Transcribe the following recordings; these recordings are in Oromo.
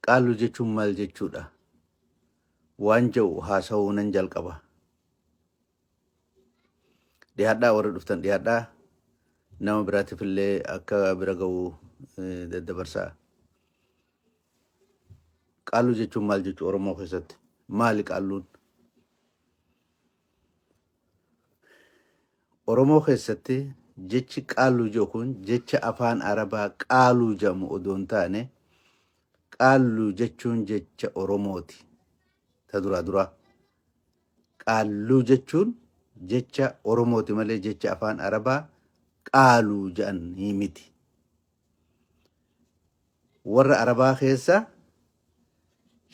Qaaluu jechuun maal jechuudha? Waan jedhu haasa'uu nan jalqaba. Dhiyaadhaa warra dhuftan dhiyaadhaa. Nama biraatiif illee akka bira ga'u daddabarsaa. Qaaluu jechuun maal jechuu Oromoo keessatti? Maali qaalluun? Oromoo keessatti jechi qaaluu jedhu kun jecha afaan Arabaa qaaluu jedhamu odoo hin taane qaaluu jechuun jecha Oromooti. Ta duraa. Qaaluu jechuun jecha Oromooti malee jecha afaan Arabaa qaaluu jedhanii miti. Warra Arabaa keessa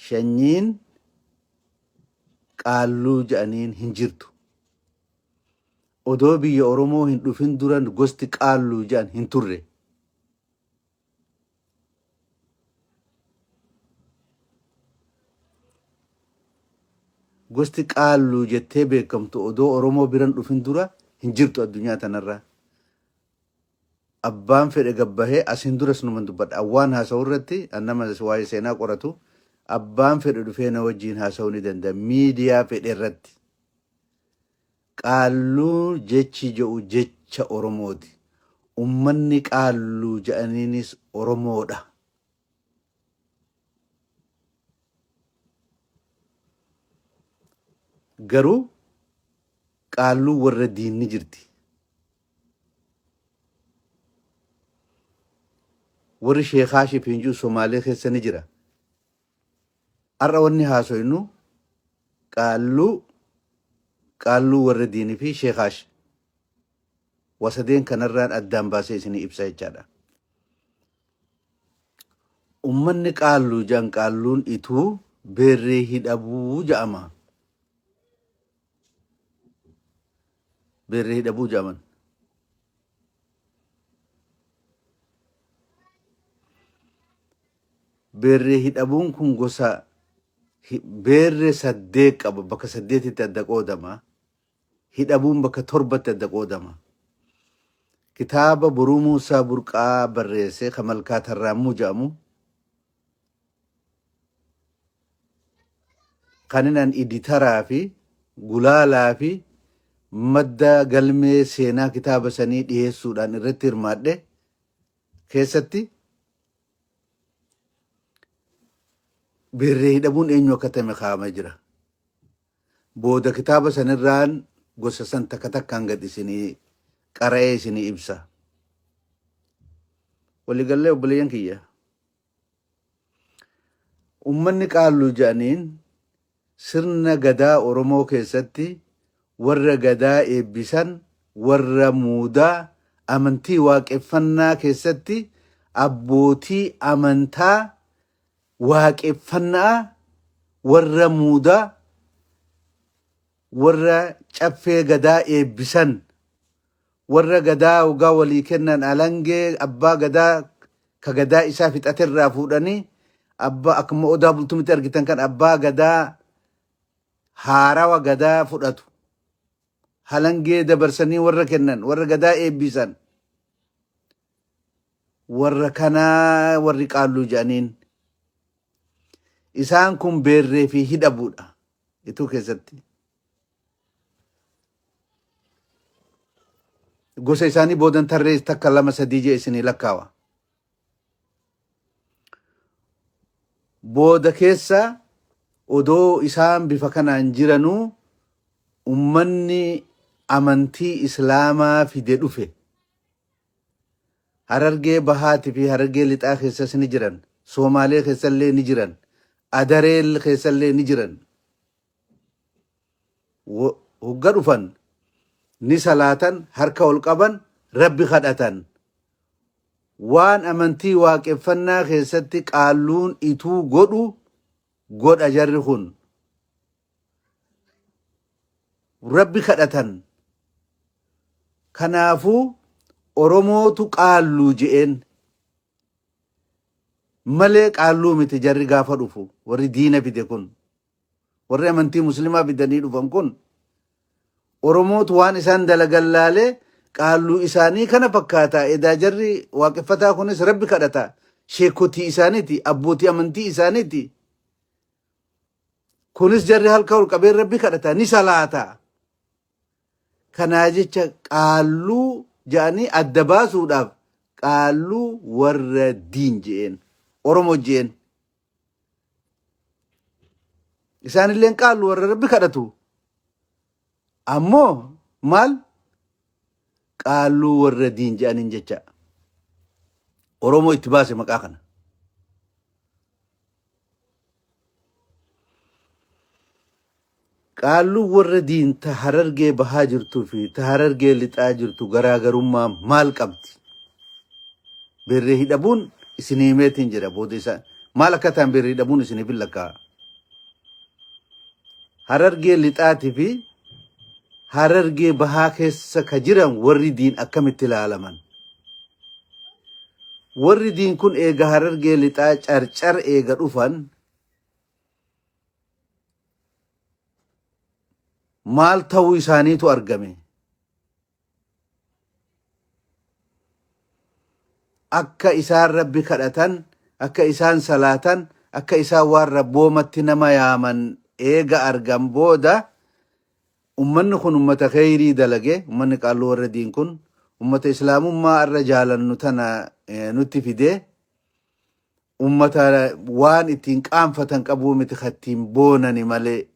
shanyiin qaaluu jedhaniin hin jirtu. Odoo biyya Oromoo hin dhufin duran gosti qaaluu jedhan hin turre. Gosti qaaluu jettee beekamtu odoo Oromoo biran dhufin dura hin jirtu addunyaa tanarraa. Abbaan fedhe gabbahee asin duras numan dubbadha. Awwaan haasa'u irratti annama waa'ee seenaa qoratu abbaan fedhe dhufee na wajjiin haasa'uu ni danda'a. Miidiyaa fedhe irratti. Qaaluu jechi jedhu jecha Oromooti. Ummanni qaaluu jedhaniinis Oromoodha. Garuu qaaluu warra diinni jirti. Warri sheekaa shifiinjuu Somaalee keessa ni jira. Har'a wanni haasofnu qaaluu warra diinii fi sheekaash. Wasadeen kanarraan addaan baasee isinii ibsa jechaadha. Ummanni qaaluu jedhan qaalluun ituu beerree hidhabuu jedhama. Beerree hidhabuu jedhaman. Beerree hidhabuun kun gosa beerree 8 qaba. Bakka 8tti adda qoodama. Hidhabuun bakka 7tti adda qoodama. Kitaaba Boruu Muusaa Burqaa barreesse Kamalkaa Tarraamuu jedhamu. Kaninaan editaraa fi gulaalaa fi madda galmee seenaa kitaaba sanii dhiyeessuudhaan irratti hirmaadhe keessatti beerree hidhabuun eenyu akka ta'e kaa'amee jira. Booda kitaaba sanirraan gosa san takka takkaan gad isinii qara'ee isinii ibsa. Waliigallee obboleeyyan kiyya. Ummanni qaaluu jedhaniin sirna gadaa Oromoo keessatti warra gadaa eebbisan, warra muudaa, amantii waaqeffannaa keessatti abbootii amantaa waaqeffannaa warra muudaa, warra caffee gadaa eebbisan, warra gadaa ugaa walii kennan alangee abbaa gadaa ka gadaa isaa fixaterraa fuudhanii abbaa akkuma odaa bultumitti argitan kan abbaa gadaa haarawa gadaa fudhatu. Halangee dabarsanii warra kennan, warra gadaa eebbisan. Warra kanaa warri qaaluu jedhaniin. Isaan kun beerree fi hidhabuudha. Ituu keessatti. Gosa isaanii boodan tarree takka 2 3 jee isinii lakkaawa. Booda keessa odoo isaan bifa kanaan jiranuu ummanni amantii Islaamaa fide dhufe. Harargee Bahaatii fi Harargee Lixaa keessas ni jiran. Somaalee keessallee ni jiran. Adareel keessallee ni jiran. Hogga dhufan ni salaatan, harka ol qaban, Rabbi kadhatan. Waan amantii waaqeffannaa keessatti qaalluun ituu godhu godha jarri kun. Rabbi kadhatan. Kanaafuu Oromootu qaalluu je'een malee qaalluu miti jarri gaafa dhufu warri diina fide kun warri amantii muslimaa fidanii dhufan kun Oromootu waan isaan dalagan laalee qaalluu isaanii kana fakkaata. Edaa jarri waaqeffataa kunis Rabbi kadhata. sheekotii isaaniiti, abbootii amantii isaaniiti. Kunis jarri halka ol qabeen rabbi kadhata ni salaata. Kanaa jecha qaalluu jedhanii adda baasuudhaaf qaalluu warra diin jeen Oromoo jeen. Isaanillee qaalluu warra rabbi kadhatu. Ammoo maal qaalluu warra diin jedhaniin jecha Oromoo itti baase maqaa kana. Qaalluu warra diin ta Harargee bahaa jirtuu fi ta Harargee lixaa jirtu garaagarummaa maal qabdi? Beerree hidhabuun isinii meetiin jira booda isaa. Maal akka ta'an beerree hidhabuun isiniif hin lakkaa. Harargee lixaatii fi Harargee bahaa keessa ka jiran warri diin akkamitti ilaalaman? Warri diin kun eega Harargee lixaa carcar eega dhufan maal ta'uu isaaniitu argame? Akka isaan rabbi kadhatan, akka isaan salaatan, akka isaan waan rabboomatti nama yaaman eega argan booda ummanni kun ummata khayrii dalage, ummanni qaalluu warra diin kun ummata islaamummaa irra jaalannu tana nutti fide, ummata waan ittiin qaanfatan qabuu miti kattiin boonani malee.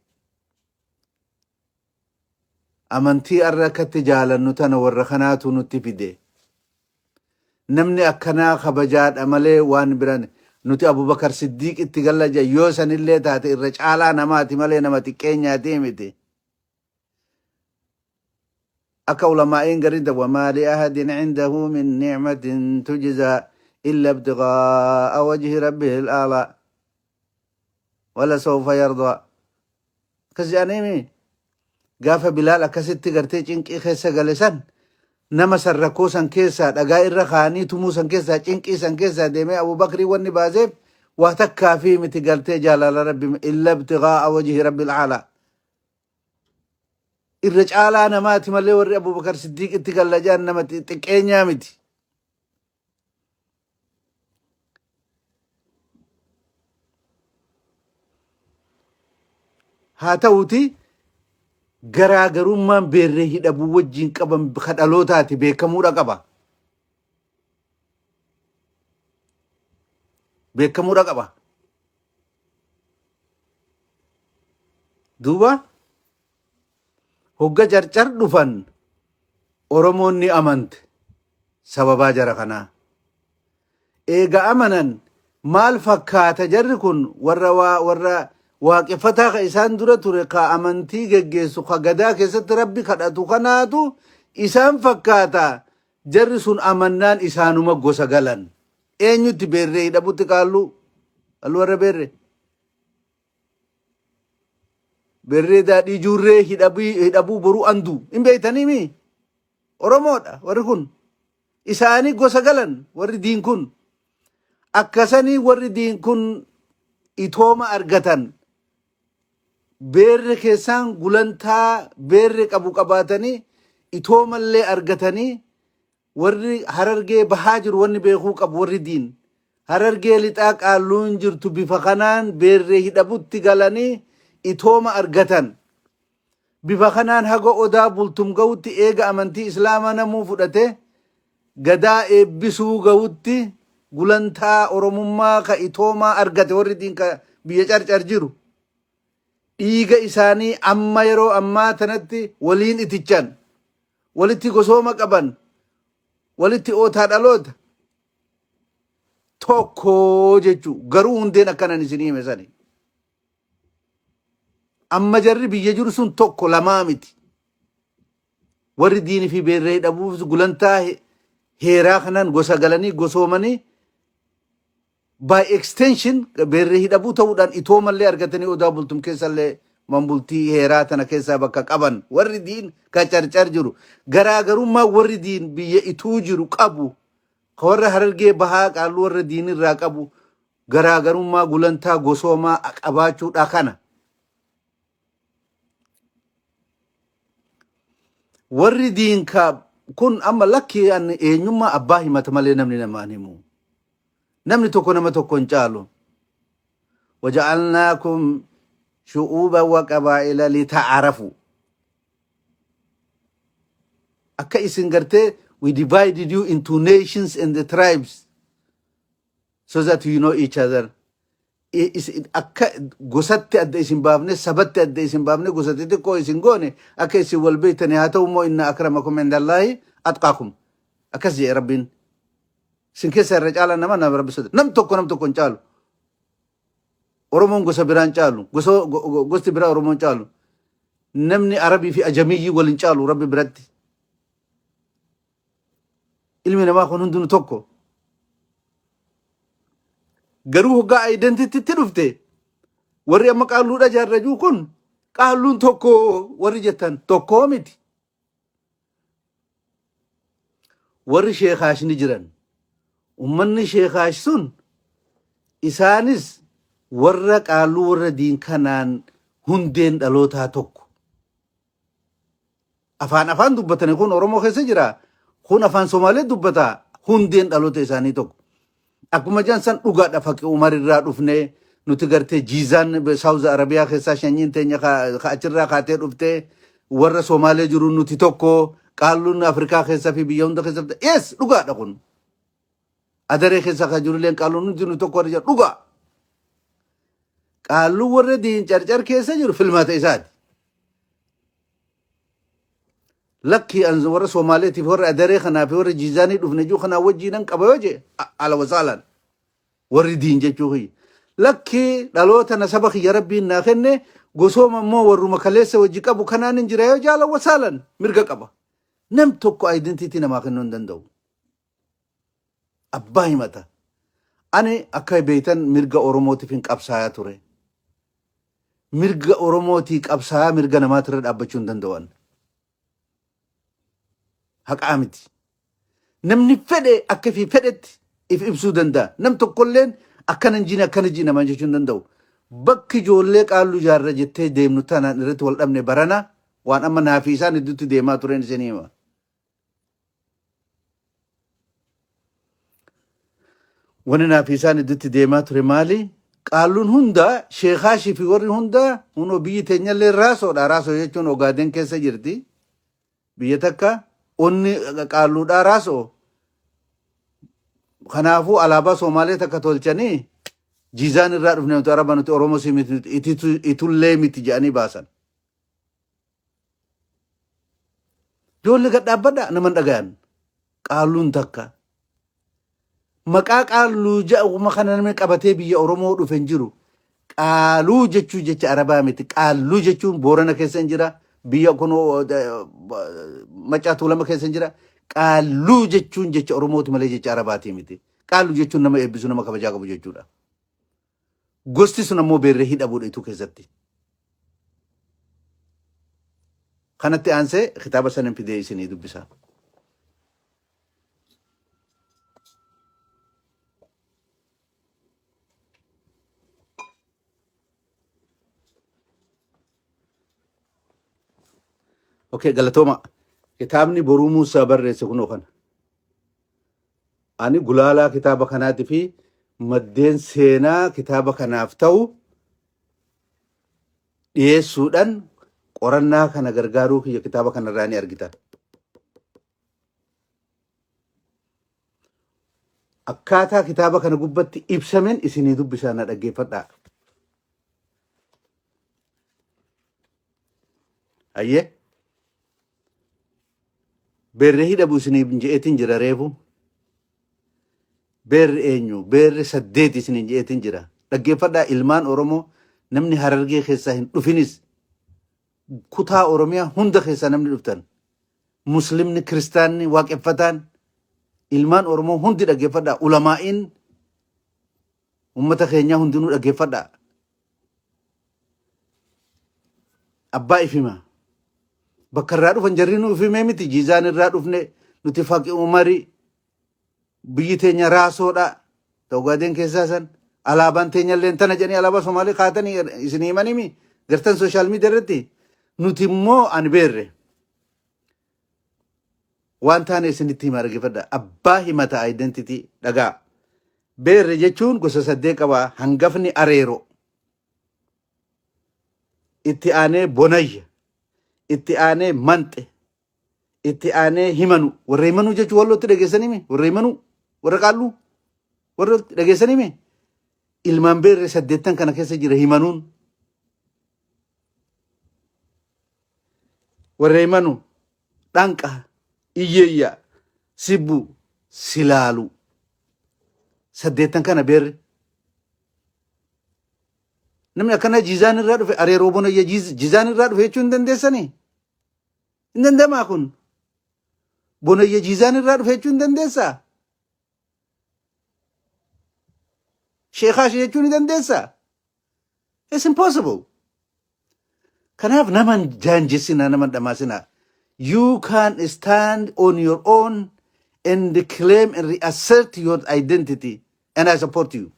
Amantii irra akkatti jaalannu tana warra kanaatu nutti fide. Namni akkanaa kabajaadha malee waan biraan nuti Abubakar Siddiiq itti gallaja yoo sanillee taate irra caalaa namaati malee nama xiqqeenyaati miti. Akka ulamaa'iin garinta wamaa li ahadin cindahu min nicmatin tujzaa illa ibtiqaa'a wajhi rabbihi al'aalaa wala sawfa yardaa. Akkas jedhaniimi gaafa Bilaal akkasitti gartee cinqii keessa gale san nama san rakkoo san keessaa dhagaa irra kaanii tumuu san keessaa cinqii san keessaa deemee Abubakrii wanni baaseef waa takkaa fi miti galtee jaalala rabbi illa ibtiqaa'a wajhi rabbil aalaa. Irra caalaa namaati malee warri Abubakar Siddiiq itti gallajaan nama xiqqeenyaa miti. Haa ta'uuti garaagarummaan beerree hidhabuu wajjin qaban kadhalootaati beekamuudha qaba. Beekamuudha qaba. Duuba hogga carcar dhufan Oromoon ni amante sababaa jara kanaa. Eega amanan maal fakkaata jarri kun warra waaqeffataa ka isaan dura ture ka amantii geggeessu ka gadaa keessatti rabbi kadhatu kanaatu isaan fakkaata. Jarri sun amannaan isaanuma gosa galan. Eenyutti beerree hidhabutti qaalluu warra beerree. Beerree daadhii ijoorree hidhabuu boruu anduu hin beeytaniimi. Oromoodha warri kun. Isaanii gosa galan warri diin kun. Akkasanii warri diin kun itooma argatan. Beerre keessaan gulantaa beerre qabu qabaatanii itoomallee argatanii warri Harargee bahaa jiru wanni beekuu qabu warri diin. Harargee lixaa qaalluun jirtu bifa kanaan beerre hidhabutti galanii itooma argatan. Bifa kanaan haga odaa bultum ga'utti eega amantii islaamaa namuu fudhate gadaa eebbisuu ga'utti gulantaa oromummaa ka itoomaa argate warri diin ka biyya carcar jiru. Dhiiga isaanii amma yeroo ammaa tanatti waliin itichan, walitti gosooma qaban, walitti ootaa dhaloota tokko jechuu garuu hundeen akkanan isin hime sani. Amma jarri biyya jiru sun tokko lamaa miti. Warri diinii fi beerree hidhabuuf gulantaa heeraa kanan gosa galanii gosoomanii by extension beerree hidhabuu ta'uudhaan itoomallee argatanii odaa bultum keessallee manbultii heeraa tana keessaa bakka qaban warri diin ka carcar jiru. Garaagarummaa warri diin biyya ituu jiru qabu ka warra Harargee bahaa qaalluu warra diin irraa qabu garaagarummaa gulantaa gosoomaa qabaachuudha kana. Warri diin ka kun amma lakki eenyummaa abbaa himata malee namni namaan himu. namni tokko nama tokko hin caalu waja'alnaakum shu'uuban wa qabaa'ila lita'arafu akka isin gartee we divided you into nations and the tribes so that you know each other akka gosatti adda isin baafne sabatti adda isin baafne gosatti xiqqoo isin goone akka isin wal beektani haa ta'u immoo inna akramakum indallaahi atqaakum akkas jedhe rabbiin isin keessa irra caalaan nama rabbi sodaatu nam tokko hin caalu oromoon gosa biraan caalu gosti biraa oromoon caalu namni arabii fi ajamiyyii wal hin caalu rabbi biratti ilmi namaa kun hundinuu tokko garuu hoggaa identititti dhufte warri amma qaalluudha jaarrajuu kun qaalluun tokko warri jettan tokkoo miti warri sheekaash ni jiran ummanni sheekaash sun isaanis warra qaalluu warra diin kanaan hundeen dhalootaa tokko afaan dubbatanii kun oromoo keessa jira kun afaan somaalee dubbata hundeen dhaloota isaanii tokko akkuma jansan dhugaadha faqi umar irraa dhufne nuti gartee jiizaan saawuz arabiyaa keessaa shanyiin teenya ka achirraa kaatee dhufte warra somaalee jiru nuti tokko qaalluun afrikaa keessaa fi biyya hunda keessatti yes dhugaadha kun adaree keessaa ka jiruleen qaalluun nuti nu tokko warra dhugaa qaalluu warra diin carcar keessa jiru filmaata isaati lakki an warra Somaaleetiif warra adaree kanaa fi warra jiizaanii dhufne jechuu kanaa wajjiinan qaba yoo jee ala wasaalan warri diin jechuu kiyya lakki dhaloota nasaba kiyya rabbiin naa kenne gosooma immoo warruma kaleessa wajji qabu kanaan hin jira yoo jaala wasaalan mirga qaba nam tokko identity namaa kennuu hin danda'u abbaa himata ani akka beeytan mirga oromootiif hin qabsaayaa ture mirga oromootii qabsaayaa mirga namaatirra dhaabbachuu hin danda'an haqaa miti namni fedhe akka fi fedhetti if ibsuu danda'a nam tokkolleen akkana jii namaan jechuu hin danda'u bakki ijoollee qaalluu jaarra jettee deemnu tanaan irratti wal dhabne barana waan amma naafi isaan idduutti deemaa tureen isin hima wani naafi isaan idduutti deemaa ture maali qaalluun hunda sheekaashii fi warri hunda hunoo biyyi teenyallee raasoodha raasoo jechuun Ogaaden keessa jirti biyya takka onni qaalluudha raasoo kanaafuu alaabaa Somaalee takka tolchanii jiizaan irraa dhufne nuti araba nuti oromoo simiti itullee miti jedhanii baasan ijoollee gad dhaabbadha naman dhagayan qaalluun takka maqaa qaalluu jedhuma kana namni qabatee biyya oromoo dhufe hin jiru qaaluu jechuu jecha arabaa miti qaalluu jechuun boorana keessa hin jira biyya kun macaatuu lama keessa hin jira qaalluu jechuun jecha oromooti malee jecha arabaatii miti qaalluu jechuun nama eebbisu nama kabajaa qabu jechuudha gosti sun ammoo beerree hidhabuudha ituu keessatti kanatti aansee kitaaba sanin fidee isinii dubbisaa okay galatoma kitaabni boruu Muusaa barreesse kunoo kana ani gulaalaa kitaaba kanaati fi maddeen seenaa kitaaba kanaaf ta'u dhiyeessuudhaan qorannaa kana gargaaruu kiyya kitaaba kanarraa ni argitan akkaataa kitaaba kana gubbatti ibsamen isinii dubbisaa na dhaggeeffadhaa ayyee beerre hidhabu isinii je'eetin jira reefu beerre eenyu beerre 8 isinii je'eetin jira dhaggeeffadhaa ilmaan oromoo namni harargee keessaa hin dhufinis kutaa oromiyaa hunda keessaa namni dhuftan muslimni kiristaanni waaqeffataan ilmaan oromoo hundi dhaggeeffadhaa ulamaa'iin ummata keenyaa hundinuu dhaggeeffadhaa abbaa ifima bakka irraa dhufan jarri nu ifimee miti jiizaan irraa dhufne nuti faqi umari biyyi teenya raasoodha Ogaaden keessaa san alaabaan teenyallee tana jedhanii alaabaa Somaalee kaatanii isin himanimi gartan sooshaal miidiyaa irratti nuti immoo an beerre waan taane isinitti hima dhaggeeffadha abbaa himata identity dhagaa beerre jechuun gosa saddee qaba. Hangafni areero, itti aanee bonayya, itti aanee manxe, itti aanee himanu. Warra himanu jechuun wallootti dhageessanime, warra himanu, warra qaalluu, warra dhageessanime. Ilmaan beerre saddeettan kana keessa jira himanuun. Warra himanu dhanqa, iyyeeyya, sibbu, silaalu. Saddeettan kana beerre. Namni akkana jizaan irraa dhufe areeroo bonayya jizaan irraa dhufe jechuun hin dandeessanii? Hin dandamaa kun. Bonayya jizaan irraa dhufe jechuun hin dandeessaa? Sheekaash jechuun hin dandeessaa? It's impossible. Kanaaf naman jaanjessinaa, naman dhamaasinaa. You can stand on your own and claim and reassert your identity, and I support you.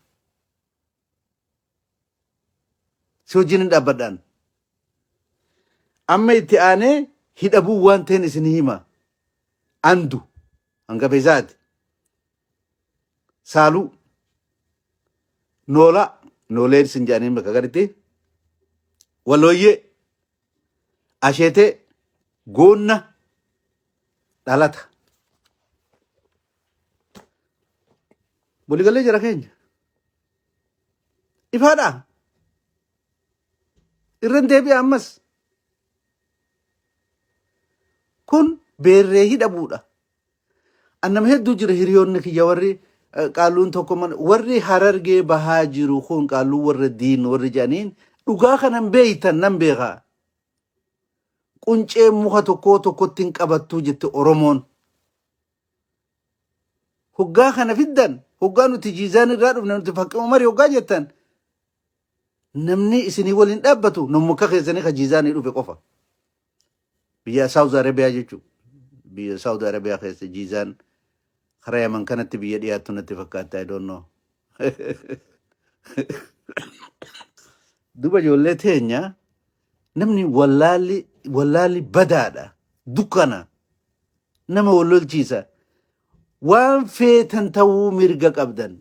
Si wajjin hin dhaabbadhaan. Amma itti aanee hidhabuu waan ta'een isin hima. Andu hangafa isaati. Saaluu, noolaa, nooleen isin jaaniin bakka gaditti. Walooyyee, asheetee, goonna, dhalata. Waliigalee jira keenya. Ifaadhaa. Irran deebi'a ammas. Kun beerree hidhabuudha. Annama hedduu jira hiriyoonni kiyya warri qaalluun tokko warri Harargee bahaa jiru kun qaalluu warra diin warri jedhaniin dhugaa kanan beeytan nan beekaa. Quncee muka tokkotti hin qabattuu jette Oromoon. Hoggaa kana fiddan, hoggaa nuti jiizaan irraa dhufne nuti fakkii marii hoggaa jettan. Namni isinii waliin dhaabbatu namni akka keessanii ka jiizaanii dhufe qofa. Biyya Saawuz Arabiyaa jechuudha. Biyya Saawuz Arabiyaa keessa jiizaan karaa Yaman kanatti biyya dhiyaattu natti fakkaata. I don't know. Duba ijoollee teenya namni wallaalli badaadha. Dukkana. Nama wallolchiisa. Waan feetan ta'uu mirga qabdan.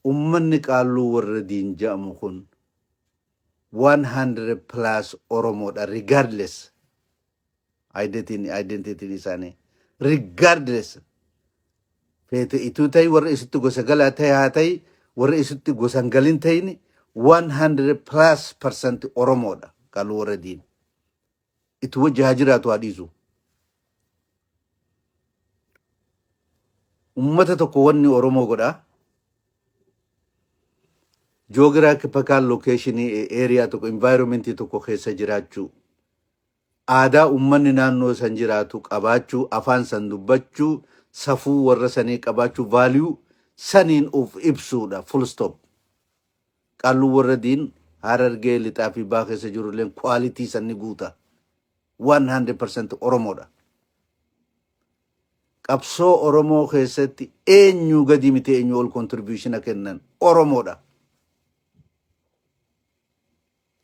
Ummanni qaalluu warra diin jedhamu kun 100 plus Oromoodha regardless. Identity isaanii. Regardless. Feete ituu ta'e warra isitti gosa galaa ta'e haa ta'e warra isitti gosa hin galin ta'ini 100% Oromoodha qaalluu warra diin. Ituu wajji jiraatu haa dhiisu. Ummata tokko wanni Oromoo godhaa. Geographical location area tokko environment tokko keessa jiraachuu. Aadaa ummanni naannoo san jiraatu qabaachuu, afaan san dubbachuu, safuu warra sanii qabaachuu, value saniin of ibsuudha. Full stop. Qaalluu warra diin Harargee lixaa fi baha keessa jirulleen quality sanni guuta. 100% Oromoodha. Qabsoo Oromoo keessatti eenyu gadi miti eenyu ol contribution kennan Oromoodha.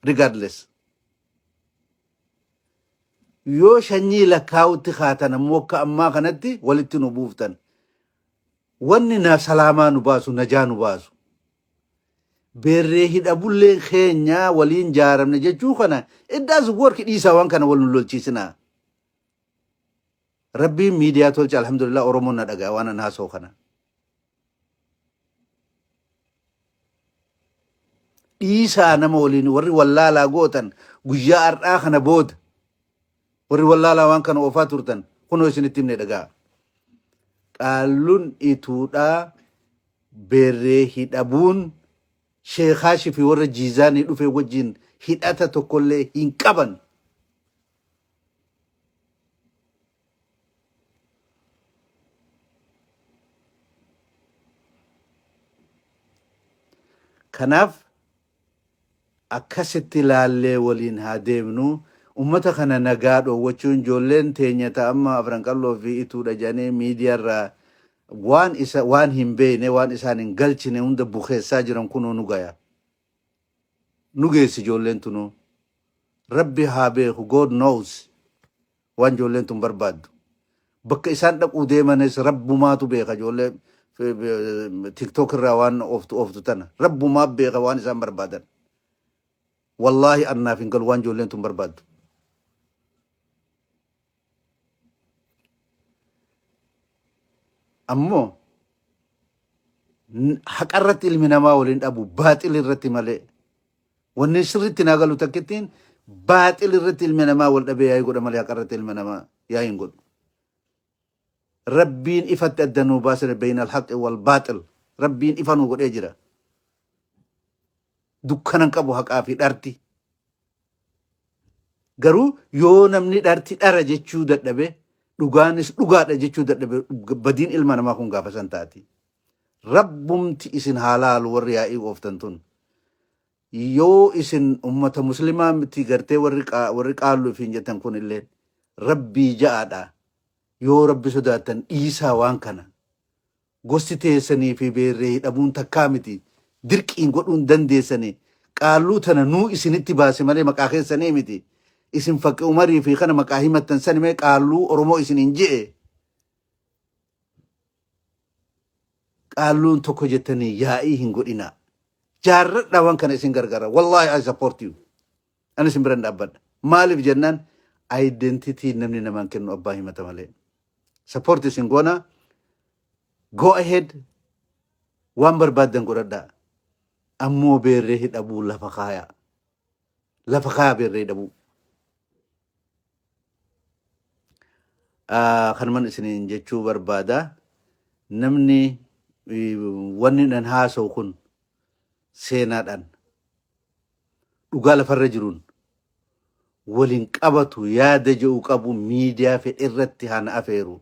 Regardless. Yoo shanyii lakkaa'utti kaatan ammoo akka ammaa kanatti walitti nu buuftan. Wanni na salaamaa nu baasu, najaa nu baasu. Beerree hidhabulleen keenya waliin jaaramne jechuu kana iddaas worki dhiisaa waan kana wal nu lolchiisinaa. Rabbiin miidiyaa tolcha alhamdulillah Oromoon na dhagaa waan an haasoo kana. Dhiisaa nama waliin warri wallaalaa gootan guyyaa har'aa kana booda warri wallaalaa waan kana oofaa turtan kunoo isinitti himne dhagaa. Qaalluun ituudhaa beerree hidhabuun sheekaashi fi warra jiizaanii dhufe wajjin hidhata tokkollee hin qaban. Kanaaf akkasitti ilaallee waliin haa deemnu. Ummata kana nagaa dhoowwachuun ijoolleen teenya ta'amma afran qalloo fi ituudha jedhanii miidiyaarraa waan hin beekne waan isaan hin galchine hunda bukeessaa jiran kunoo nu gaya. Nu geessi ijoolleen tunuu. Rabbi haa beeku, God knows waan ijoolleen tun barbaaddu. Bakka isaan dhaquu deemanis rabbumaatu beeka ijoollee تيك توك الروان اوفتو تنا رب ما بيغوان سام بربادن والله أنا في قلوان جولين تم برباد أمو حقرت المنما ولين أبو باطل الرتي مالي والنسرت ناقلو تكتين باطل الرتي المنما والأبي يقول مالي حقرت المنما يا ينقول ربين إفت الدنو باسر بين الحق والباطل ربين إفنو قد إجرا دكانا قبو حقا في دارتي garuu yoo namni dharti dhara jechuu dadhabe dhugaanis dhugaadha jechuu dadhabe badiin ilma namaa kun gaafa san taati. Rabbumti isin haalaalu warri yaa'ii ooftan tun yoo isin ummata muslimaa miti gartee warri qaallu ifiin jettan kun illee rabbii ja'aadha. Yoo rabbi sodaatan dhiisaa waan kana gosti teessanii fi beerree hidhamuun takkaa miti dirqiin godhuun dandeessanii qaalluu tana nuu isinitti baase malee maqaa keessanii miti. isin fakke umarii fi kana maqaa himattan sani mee qaalluu oromoo isin hin je'e qaalluun tokko jettanii yaa'ii hin godhina jaarradha waan kana isin gargara wallahi I support you ani isin biran dhaabbadha maaliif jennaan identity namni namaan kennu abbaa himata malee support isin goona go ahead waan barbaaddan godhadha ammoo beerree hidhabuu lafa kaaya beerree hidhabuu kanman isinin jechuu barbaada namni wanni nan haasa'u kun seenaadhaan dhugaa lafarra jiruun waliin qabatu yaada jedhu qabu miidiyaa fedhe irratti haa afeeru